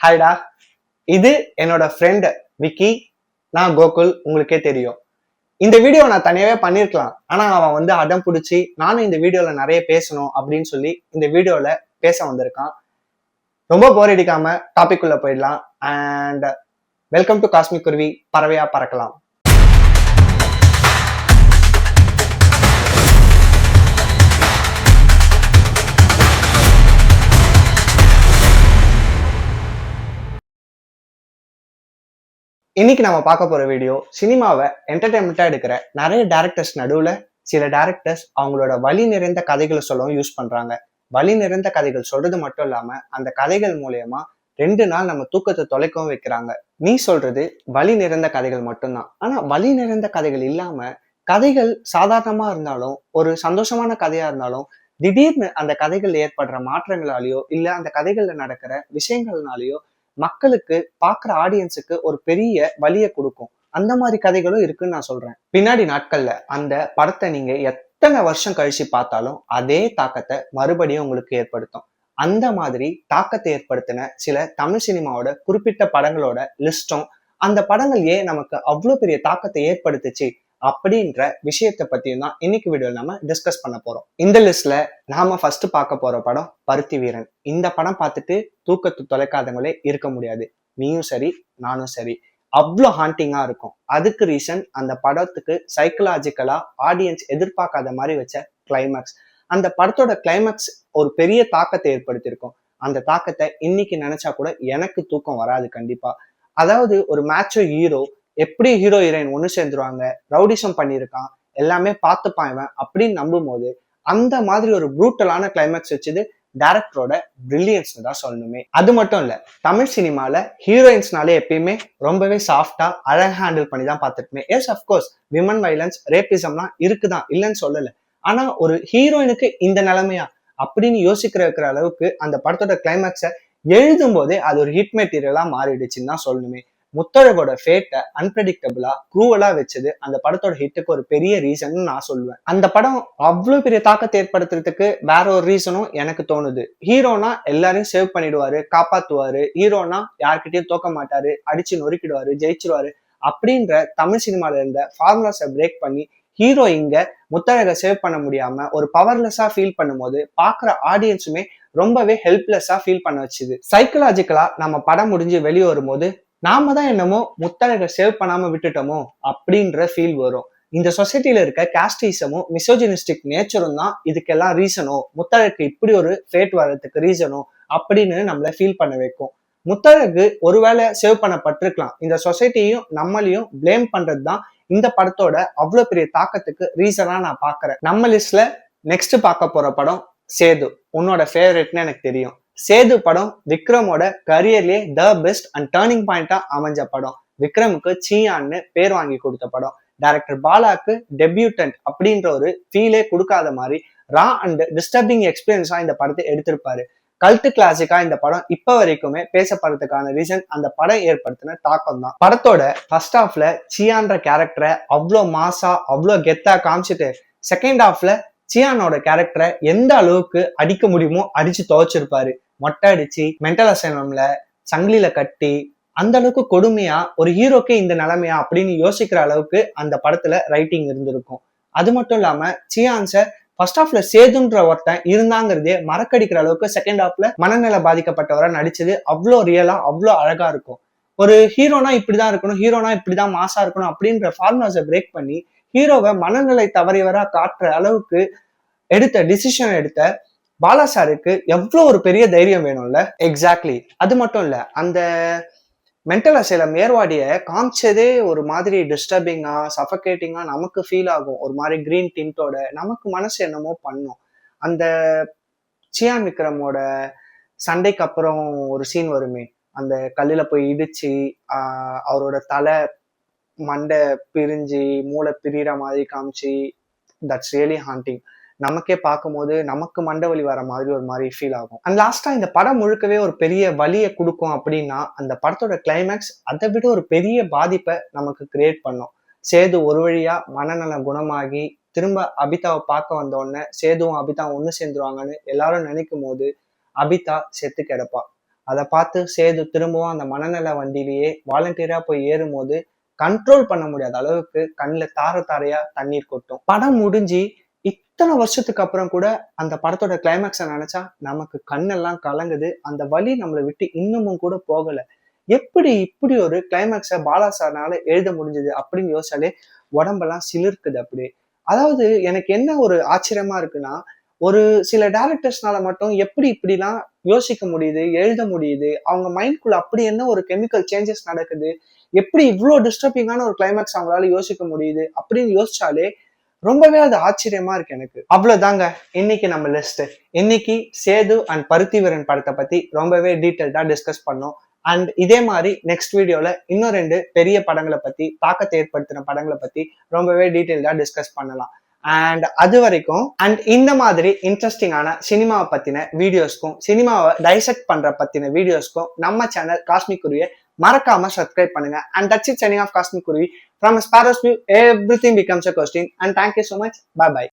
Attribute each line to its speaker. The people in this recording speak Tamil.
Speaker 1: ஹாய்டா, இது என்னோட ஃப்ரெண்ட் விக்கி. நான் கோகுல், உங்களுக்கே தெரியும். இந்த வீடியோ நான் தனியாவே பண்ணிருக்கலாம். ஆனா அவன் அடம் பிடிச்சி நானும் இந்த வீடியோல நிறைய பேசணும் அப்படின்னு சொல்லி இந்த வீடியோல பேச வந்திருக்கான். ரொம்ப போர் அடிக்காம டாபிக் உள்ள போயிடலாம். அண்ட் வெல்கம் டு காஸ்மிக் குருவி, பறவையா பறக்கலாம். இன்னைக்கு நம்ம பார்க்க போற வீடியோ சினிமாவை என்டர்டைன்மெண்டா எடுக்கிற நிறைய டேரக்டர்ஸ் நடுவுல சில டேரக்டர்ஸ் அவங்களோட வலி நிறைந்த கதைகளை சொல்லவும் யூஸ் பண்றாங்க. வலி நிறைந்த கதைகள் சொல்றது மட்டும் இல்லாம அந்த கதைகள் மூலயமா 2 நாள் நம்ம தூக்கத்தை தொலைக்கவும் வைக்கிறாங்க. நீ சொல்றது வலி நிறைந்த கதைகள் மட்டும்தான். ஆனா வலி நிறைந்த கதைகள் இல்லாம கதைகள் சாதாரணமா இருந்தாலும், ஒரு சந்தோஷமான கதையா இருந்தாலும், திடீர்னு அந்த கதைகள் ஏற்படுற மாற்றங்களாலேயோ இல்ல அந்த கதைகள்ல நடக்கிற விஷயங்கள்னாலேயோ மக்களுக்கு பாக்குற ஆடியன்ஸுக்கு ஒரு பெரிய வலியை கொடுக்கும். அந்த மாதிரி கதைகளும் இருக்குன்னு நான் சொல்றேன். பின்னாடி நாட்கள்ல அந்த படத்தை நீங்க எத்தனை வருஷம் கழிச்சு பார்த்தாலும் அதே தாக்கத்தை மறுபடியும் உங்களுக்கு ஏற்படுத்தும். அந்த மாதிரி தாக்கத்தை ஏற்படுத்தின சில தமிழ் சினிமாவோட குறிப்பிட்ட படங்களோட லிஸ்டும், அந்த படங்கள் ஏன் நமக்கு அவ்வளவு பெரிய தாக்கத்தை ஏற்படுத்துச்சு அப்படின்ற விஷயத்த பத்தியும் தான் இன்னைக்கு வீடியோல நம்ம டிஸ்கஸ் பண்ண போறோம். இந்த லிஸ்ட்ல நாம ஃபர்ஸ்ட் பார்க்க போற படம் பருத்தி வீரன். இந்த படம் பார்த்துட்டு தூக்கத்தை தொலைக்காதவங்களே இருக்க முடியாது. நீயும் சரி, நானும் சரி. அவ்வளோ ஹாண்டிங்கா இருக்கும். அதுக்கு ரீசன் அந்த படத்துக்கு சைக்கலாஜிக்கலா ஆடியன்ஸ் எதிர்பார்க்காத மாதிரி வச்ச கிளைமேக்ஸ். அந்த படத்தோட கிளைமேக்ஸ் ஒரு பெரிய தாக்கத்தை ஏற்படுத்தியிருக்கும். அந்த தாக்கத்தை இன்னைக்கு நினைச்சா கூட எனக்கு தூக்கம் வராது கண்டிப்பா. அதாவது ஒரு மேட்சோ ஹீரோ எப்படி ஹீரோ ஹீரோயின் ஒண்ணு சேர்ந்துருவாங்க, ரவுடிசம் பண்ணியிருக்கான், எல்லாமே பார்த்துப்பான் இவன் அப்படின்னு நம்பும் போது அந்த மாதிரி ஒரு ப்ரூட்டலான கிளைமேக்ஸ் வச்சது டைரக்டரோட பிரில்லியன்ஸ் தான் சொல்லணுமே. அது மட்டும் இல்ல, தமிழ் சினிமால ஹீரோயின்ஸ்னாலே எப்பயுமே ரொம்பவே சாஃப்டா அழகா ஹேண்டில் பண்ணி தான் பார்த்துருக்குமே. எஸ், அஃப்கோர்ஸ் விமன் வைலன்ஸ், ரேபிசம்லாம் இருக்குதான், இல்லைன்னு சொல்லல. ஆனா ஒரு ஹீரோயினுக்கு இந்த நிலைமையா அப்படின்னு யோசிக்கிற வைக்கிற அளவுக்கு அந்த படத்தோட கிளைமேக்ஸை எழுதும் போதே அது ஒரு ஹிட் மெட்டீரியலா மாறிடுச்சுன்னு தான் சொல்லணுமே. முத்தழகோட ஃபேட்டை அன்பிரடிக்டபிளா க்ரூவலா வச்சது அந்த படத்தோட ஹிட்டுக்கு ஒரு பெரிய ரீசன் நான் சொல்லுவேன். அந்த படம் அவ்வளவு பெரிய தாக்கத்தை ஏற்படுத்துறதுக்கு வேற ஒரு ரீசனும் எனக்கு தோணுது. ஹீரோனா எல்லாரையும் சேவ் பண்ணிடுவாரு, காப்பாத்துவாரு. ஹீரோனா யார்கிட்டயும் தோக்க மாட்டாரு, அடிச்சு நொறுக்கிடுவாரு, ஜெயிச்சிருவாரு அப்படின்ற தமிழ் சினிமால இருந்த ஃபார்முலாஸை பிரேக் பண்ணி ஹீரோ இங்க முத்தழகை சேவ் பண்ண முடியாம ஒரு பவர்லெஸ்ஸா ஃபீல் பண்ணும்போது பாக்குற ஆடியன்ஸுமே ரொம்பவே ஹெல்ப்லெஸ்ஸா ஃபீல் பண்ண வச்சுது. சைக்கலாஜிக்கலா நம்ம படம் முடிஞ்சு வெளியே வரும்போது நாம தான் என்னமோ முத்தழகை சேவ் பண்ணாம விட்டுட்டோமோ அப்படின்ற ஃபீல் வரும். இந்த சொசைட்டில இருக்க காஸ்டிசமும் மிசோஜினிஸ்டிக் நேச்சரும் தான் இதுக்கெல்லாம் ரீசனோ, முத்தழகு இப்படி ஒரு ஃபேட் வர்றதுக்கு ரீசனோ அப்படின்னு நம்மள ஃபீல் பண்ண வைக்கும். முத்தழகு ஒருவேளை சேவ் பண்ணப்பட்டிருக்கலாம். இந்த சொசைட்டியும் நம்மளையும் பிளேம் பண்றது தான் இந்த படத்தோட அவ்வளவு பெரிய தாக்கத்துக்கு ரீசனா நான் பாக்குறேன். நம்ம லிஸ்ட்ல நெக்ஸ்ட் பார்க்க போற படம் சேது. உன்னோட ஃபேவரட்னு எனக்கு தெரியும். சேது படம் விக்ரமோட கரியர்லயே த பெஸ்ட் அண்ட் டேர்னிங் பாயிண்டா அமைஞ்ச படம். விக்ரமுக்கு சியான்னு பேர் வாங்கி கொடுத்த படம். டைரக்டர் பாலாக்கு டெபியூட்டன்ட் அப்படின்ற ஒரு ஃபீலே கொடுக்காத மாதிரி ரா அண்ட் டிஸ்டர்பிங் எக்ஸ்பீரியன்ஸா இந்த படத்தை எடுத்திருப்பாரு. கல்ட் கிளாசிக்கா இந்த படம் இப்ப வரைக்குமே பேசப்படுறதுக்கான ரீசன் அந்த படம் ஏற்படுத்தின தாக்கம் தான். படத்தோட ஃபர்ஸ்ட் ஹாஃப்ல சியான்ற கேரக்டரை அவ்வளோ மாசா அவ்வளோ கெத்தா காமிச்சிட்டு செகண்ட் ஹாஃப்ல சியானோட கேரக்டரை எந்த அளவுக்கு அடிக்க முடியுமோ அடிச்சு துவைச்சிருப்பாரு. மொட்டை அடிச்சு மென்டல் அசைன்மெண்ட்ல சங்கிலியில கட்டி அந்த அளவுக்கு கொடுமையா ஒரு ஹீரோக்கே இந்த நிலைமையா அப்படின்னு யோசிக்கிற அளவுக்கு அந்த படத்துல ரைட்டிங் இருந்திருக்கும். அது மட்டும் இல்லாம சியான்ஸ ஃபர்ஸ்ட் ஹாஃப்ல சேதுன்ற ஒருத்தன் இருந்தாங்கிறதே மறக்கடிக்கிற அளவுக்கு செகண்ட் ஹாஃப்ல மனநிலை பாதிக்கப்பட்டவரை நடிச்சது அவ்வளோ ரியலா அவ்வளோ அழகா இருக்கும். ஒரு ஹீரோனா இப்படிதான் இருக்கணும், ஹீரோனா இப்படிதான் மாசா இருக்கணும் அப்படின்ற ஃபார்முலாஸை பிரேக் பண்ணி ஹீரோவை மனநிலை தவறியவரா காட்டுற அளவுக்கு எடுத்த பாலா சாருக்கு எவ்வளவு ஒரு பெரிய தைரியம் வேணும்ல. எக்ஸாக்ட்லி. அது மட்டும் இல்ல, அந்த மென்டல் அசைலம் ஏர்வாடிய காமிச்சதே ஒரு மாதிரி டிஸ்டர்பிங்கா சஃபகேட்டிங்கா நமக்கு ஃபீல் ஆகும். ஒரு மாதிரி கிரீன் டிண்டோட நமக்கு மனசு என்னமோ பண்ணும். அந்த சியான் விக்ரமோட சண்டைக்கு அப்புறம் ஒரு சீன் வருமே, அந்த கல்லுல போய் இடிச்சு அவரோட தலை மண்டை பிரிஞ்சு மூளை பிரிகிற மாதிரி காமிச்சு, தட்ஸ் ரியலி ஹாண்டிங். நமக்கே பார்க்கும்போது நமக்கு மண்டை வலி வர மாதிரி ஒரு மாதிரி ஃபீல் ஆகும். அண்ட் லாஸ்டா இந்த படம் முழுக்கவே ஒரு பெரிய வலியை கொடுக்கும் அப்படின்னா அந்த படத்தோட கிளைமேக்ஸ் அதை விட ஒரு பெரிய பாதிப்பை நமக்கு கிரியேட் பண்ணும். சேது ஒரு வழியா மனநல குணமாகி திரும்ப அபிதாவை பார்க்க வந்த உடனே சேதுவும் அபிதாவும் ஒண்ணு சேர்ந்துருவாங்கன்னு எல்லாரும் நினைக்கும் போது அபிதா செத்து கிடப்பா. அதை பார்த்து சேது திரும்பவும் அந்த மனநல வண்டியிலேயே வாலண்டியரா போய் ஏறும்போது கண்ட்ரோல் பண்ண முடியாத அளவுக்கு கண்ணில் தார தாரையா தண்ணீர் கொட்டும். படம் முடிஞ்சு இத்தனை வருஷத்துக்கு அப்புறம் கூட அந்த படத்தோட கிளைமேக்ஸை நினைச்சா நமக்கு கண்ணெல்லாம் கலங்குது. அந்த வலி நம்மளை விட்டு இன்னமும் கூட போகல. எப்படி இப்படி ஒரு கிளைமேக்ஸை பாலா சார்னால எழுத முடிஞ்சது அப்படின்னு யோசிச்சாலே உடம்பெல்லாம் சிலிர்க்குது அப்படியே. அதாவது எனக்கு என்ன ஒரு ஆச்சரியமா இருக்குன்னா, ஒரு சில டைரக்டர்ஸ்னால மட்டும் எப்படி இப்படிலாம் யோசிக்க முடியுது, எழுத முடியுது, அவங்க மைண்ட்குள்ள அப்படி என்ன ஒரு கெமிக்கல் சேஞ்சஸ் நடக்குது, எப்படி இவ்வளோ டிஸ்டர்பிங்கான ஒரு கிளைமேக்ஸ் அவங்களால யோசிக்க முடியுது அப்படின்னு யோசிச்சாலே ரொம்பவே அது ஆச்சரியமா இருக்கு எனக்கு. அவ்வளவுதாங்க இன்னைக்கு நம்ம லிஸ்ட். இன்னைக்கு சேது அண்ட் பருத்திவீரன் படத்தை பத்தி ரொம்பவே டீட்டெயில்டா டிஸ்கஸ் பண்ணோம். அண்ட் இதே மாதிரி நெக்ஸ்ட் வீடியோல இன்னும் 2 பெரிய படங்களை பத்தி, தாக்கத்தை ஏற்படுத்தின படங்களை பத்தி ரொம்பவே டீட்டெயில்டா டிஸ்கஸ் பண்ணலாம். அண்ட் அது வரைக்கும் இந்த மாதிரி இன்ட்ரெஸ்டிங்கான சினிமாவை பத்தின வீடியோஸ்க்கும், சினிமாவை டைசெக்ட் பண்ற பத்தின வீடியோஸ்க்கும் நம்ம சேனல் காஸ்மிக் குருவியை மறக்காம சப்ஸ்கிரைப் பண்ணுங்க. And that's it, signing off Cosmic Kuruvi from a Sparrow's View. Everything becomes a question. And thank you so much. Bye bye.